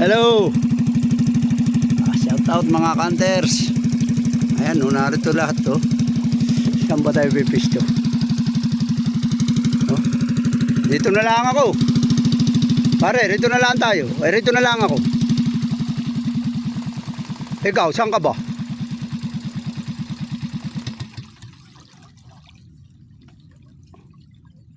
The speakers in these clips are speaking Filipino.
Hello. Shout out mga hunters. Ayan, narito lahat to. Saan ba tayo pipis to? Oh, dito na lang ako. Pare, rito na lang tayo. Rito na lang ako. Ikaw, saan ka ba?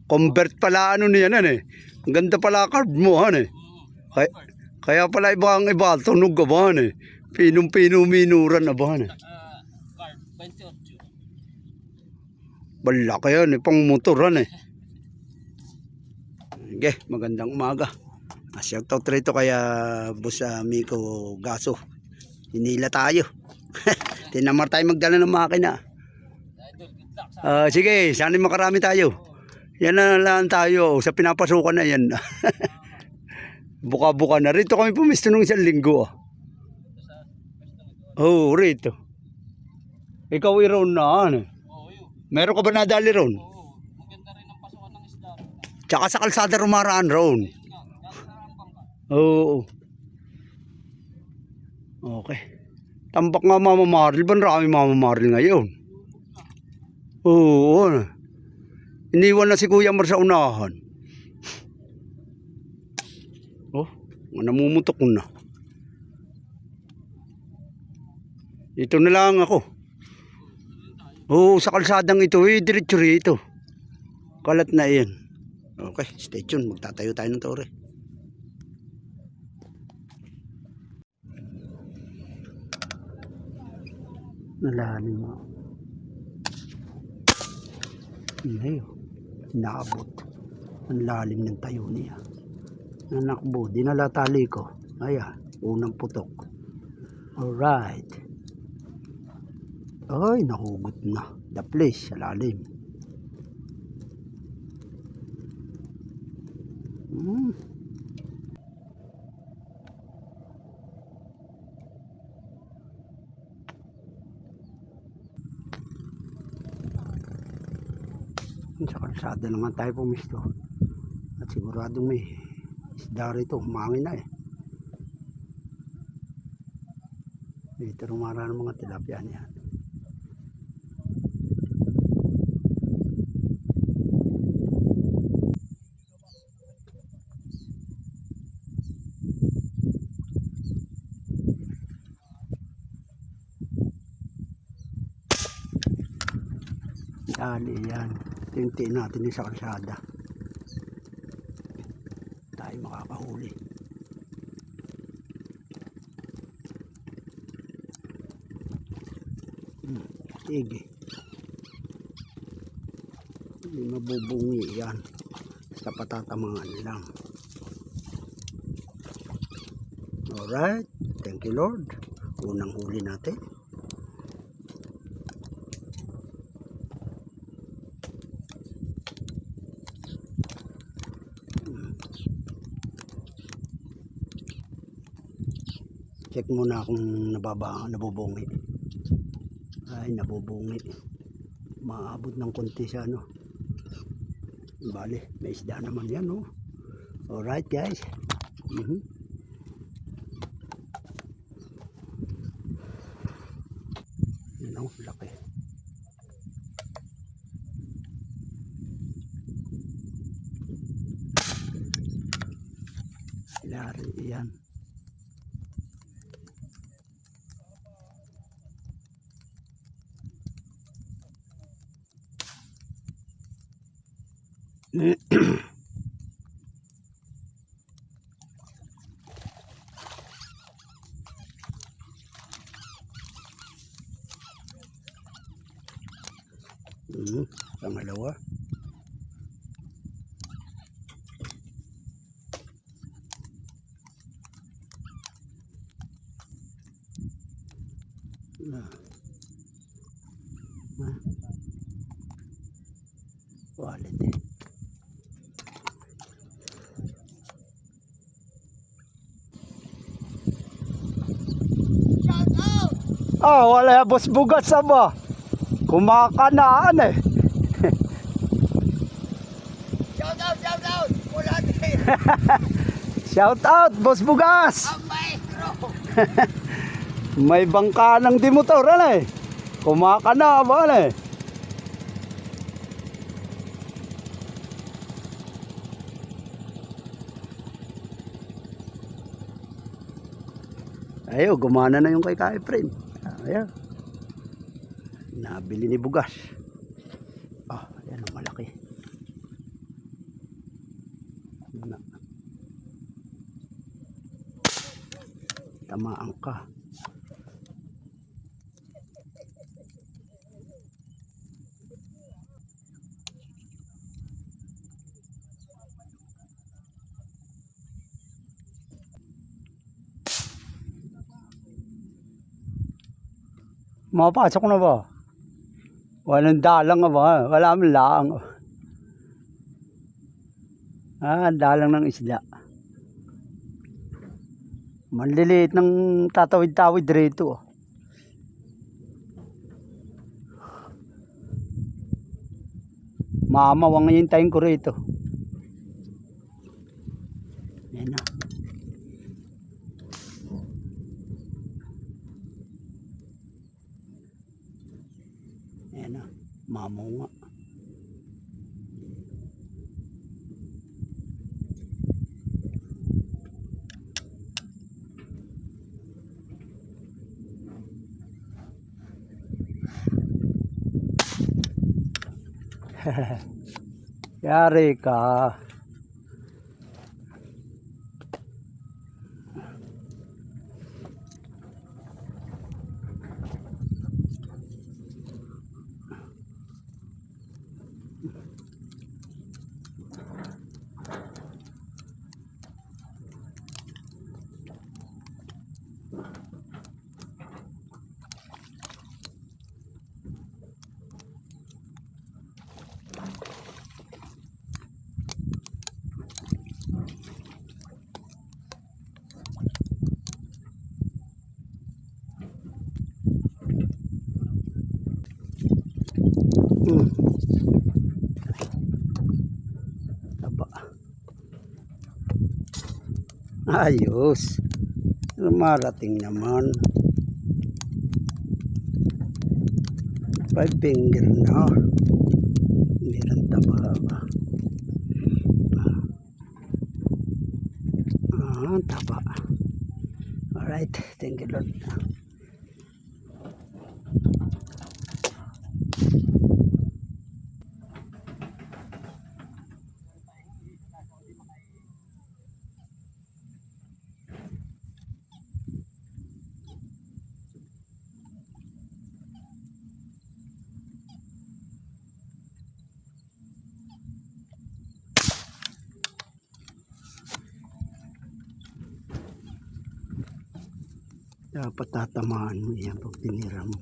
Convert pala ano niyan eh. Ang ganda pala card mo han eh. Kaya pala ibang iba tunog ka ba han eh. Pinong-pino minuran na ba han eh. Card 28. Bala kaya eh, pang motoran eh. Okay, magandang umaga. Shout out rito kaya Boss Miko Gaso. Hinila tayo. Tinamar tayo magdala ng makina. Sige, sana makarami tayo. Yan na lang tayo sa pinapasukan na yan. Buka-buka na. Rito kami pumisto nung isang linggo. Oh, rito. Ikaw iron na. Ano? Meron ka ba nadali ron? Oo, maganda rin ang pasukan ng isda. Tsaka sa kalsada rumaraan ron. Oo. Okay. Tambak nga Mama Maril. Ba marami Mama Maril ngayon? Oo. Iniwan na si Kuya Mar sa unahan. Oh, namumutok na. Ito na lang ako. Oh, sa kalsadang ito, diretso rito. Kalat na yan. Okay, stay tuned. Magtatayo tayo ng tore. Nalalim mo. Hindi yun. Naabot. Ang lalim ng tayo niya. Nanakbo. Dinala tali ko. Ayan. Unang putok. Alright. Ay, nahugot na. The place. Sa lalim. Sa kalsada naman tayo pumisto at siguradong may isda rito, humangin na eh. Dito rumara ng mga tilapia niya. Dali yan. Tintiin natin sa kalsada. Tayo makakahuli. Sige. Hindi mabubungi yan. Sa patatamangan lang. Alright. Thank you Lord. Unang huli natin. Check muna kung nabubungi. Ay, nabubungi. Maabot ng konti sa ano. Bali, may isda naman yan, oh. Alright, guys. Yan, oh, laki. Lari, yan. Pangalawa. Quality. Oh, wala boss bugat sa ba? Kumakanaan eh. Shout out! Wala din! Shout out, Boss Bugas! Ang May bangka ng dimotor, ano eh. Kumakana ba, ano eh. Ayo, gumana na yung kay Efren. Ayan. Nabili ni Bugas. Ah, yan ang malaki. Na. Tamaan ka. Mapasok na ba? Walang dalang nga ba? Wala man lang. Ah, dalang ng isda. Manliliit ng tatawid-tawid rito. Mamawang yung time ko rito. Yan na. Yan na. Mamaw nga. Yari ka. Taba. Ayos. Marating naman. 5 finger na. Meron taba ba? Ah, taba. Alright. Thank you, Lord. Dapat tatamaan mo yan pag tinira mo.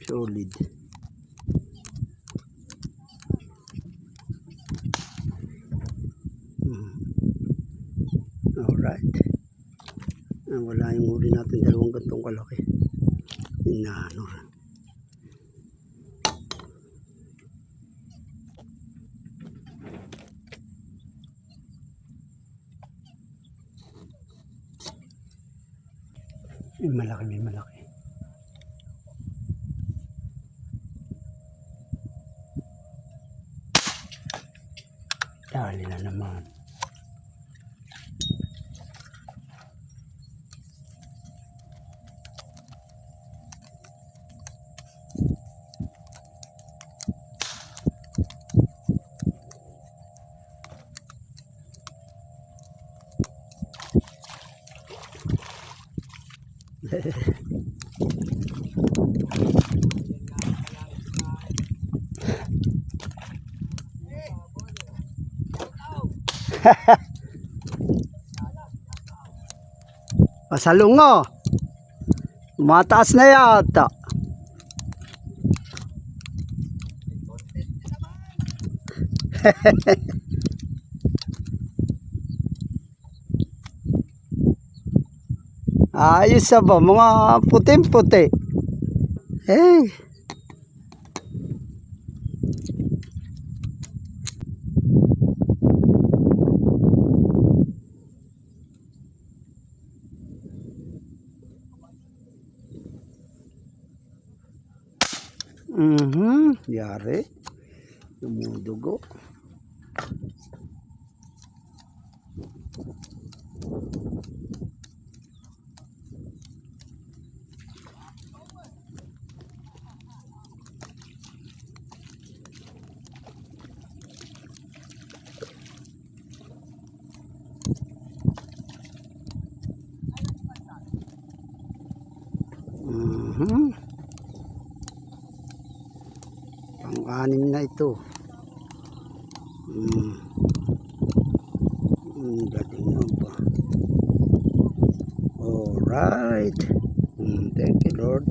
Solid. Alright. Wala yung huli natin, dalawang gantong kalaki. Inaano. May malaki, may malaki. Dali na naman. Pasalungo. Mataas na yata. Ayos sa ba? Mga puting-puti. Hey. Yari. Dumudugo. Pang-anim na ito. Galing na ba? Alright. Thank you, Lord.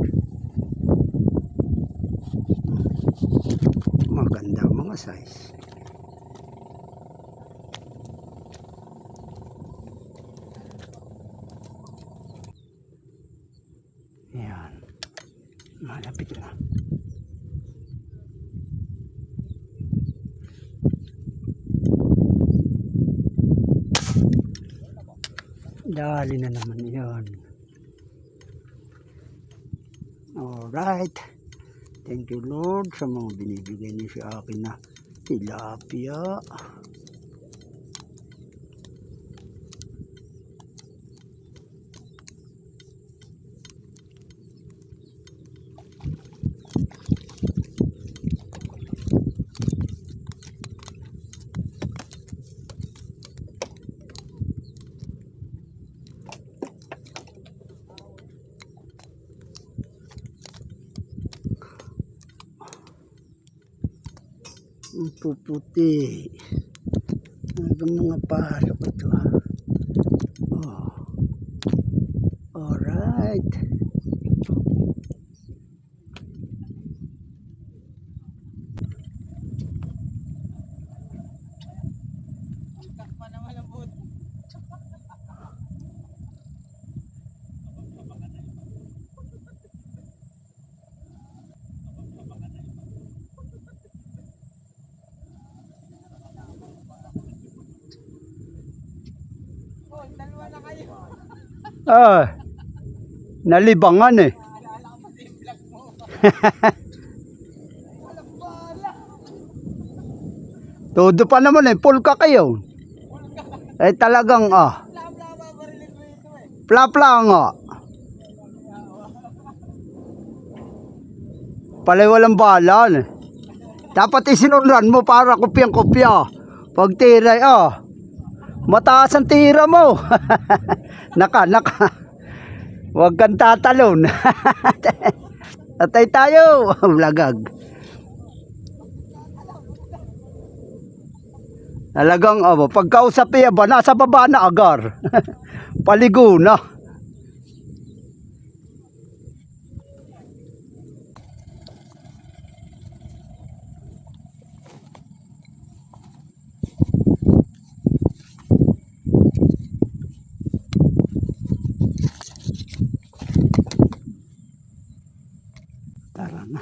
Maganda mga size. Ayan. Malapit na. Dali na naman yan. Alright. Thank you, Lord, sa mga binibigay niyo sa akin na tilapia. Ang puputi. Hanggang mga pasok ito. Oh. Alright. Nalibangan eh. Todo pa naman eh, full ka kayo. Eh talagang plapla nga. Palay walang bala eh. Dapat isinunran mo para kopyang-kopya. Pag tiray mataas ang tira mo. Naka. Huwag kang tatalon. Atay tayo. Lagag. Talagang pagkausap ba, nasa baba na agar. Paligo na. Tara na.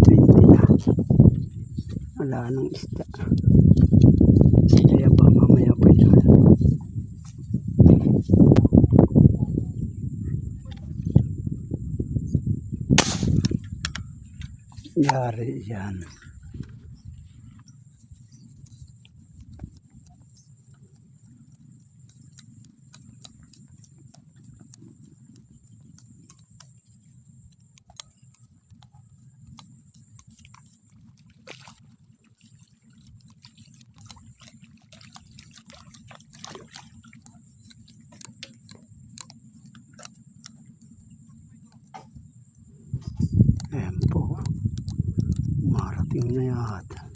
20 na. Wala nang isda. Kaya ba mamaya pa yan. Yari yan. Ayan po. Marating na yata.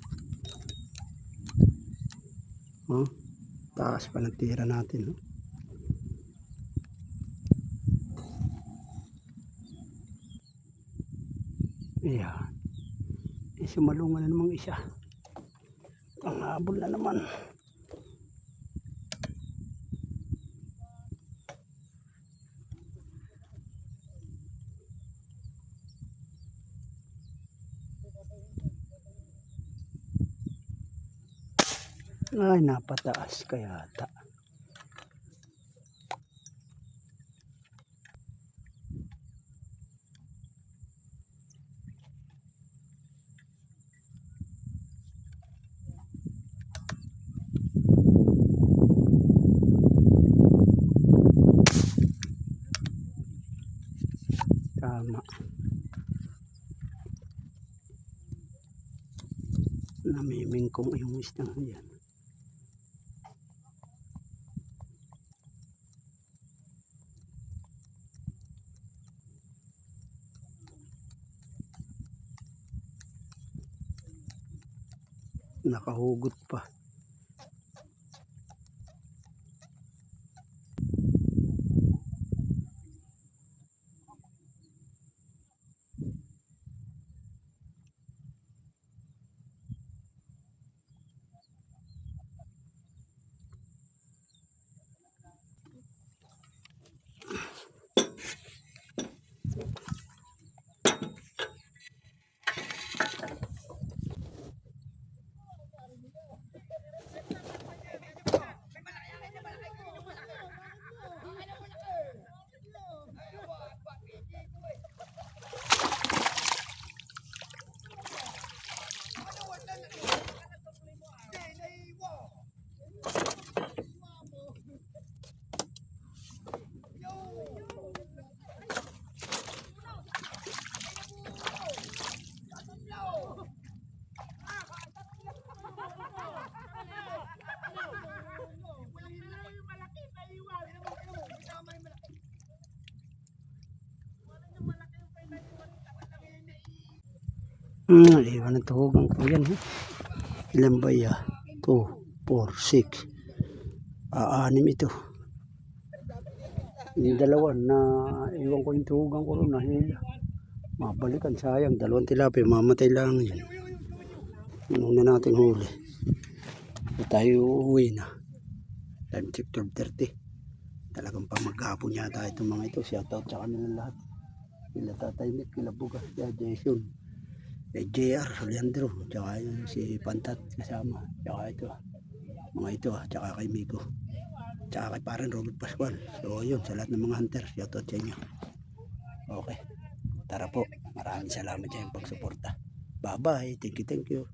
Taas pa ng tira natin. Ayan. Sumalungan na namang isa. Ang habol na naman. Ay, napataas kaya ata. Tama. Namimingkong yung isdang yan. Nakahugot pa. Iwan ang tuhugan ko yan. Ilan ba ya? 2, 4, 6. Anim ito. Yung dalawa na iwan ko yung tuhugan ko rin. Nahila. Mabalikan, sayang. 2 tilapia. Mamatay lang yun. Yung na natin huli. So, tayo uuwi na. Time check 12:30. Talagang pamaghapon yata itong mga ito. Shoutout sa kanila lahat. Kila Tatay Nick, kila Bugas, kila Jason, kay JR, Leandro, tsaka si Pantat kasama, tsaka ito, mga ito, tsaka kay Miko, tsaka kay parang Robert Pascual. So yun, sa lahat ng mga hunter, shoutout sa inyo. Okay, tara po, maraming salamat sa inyong pagsuporta. Bye bye, thank you.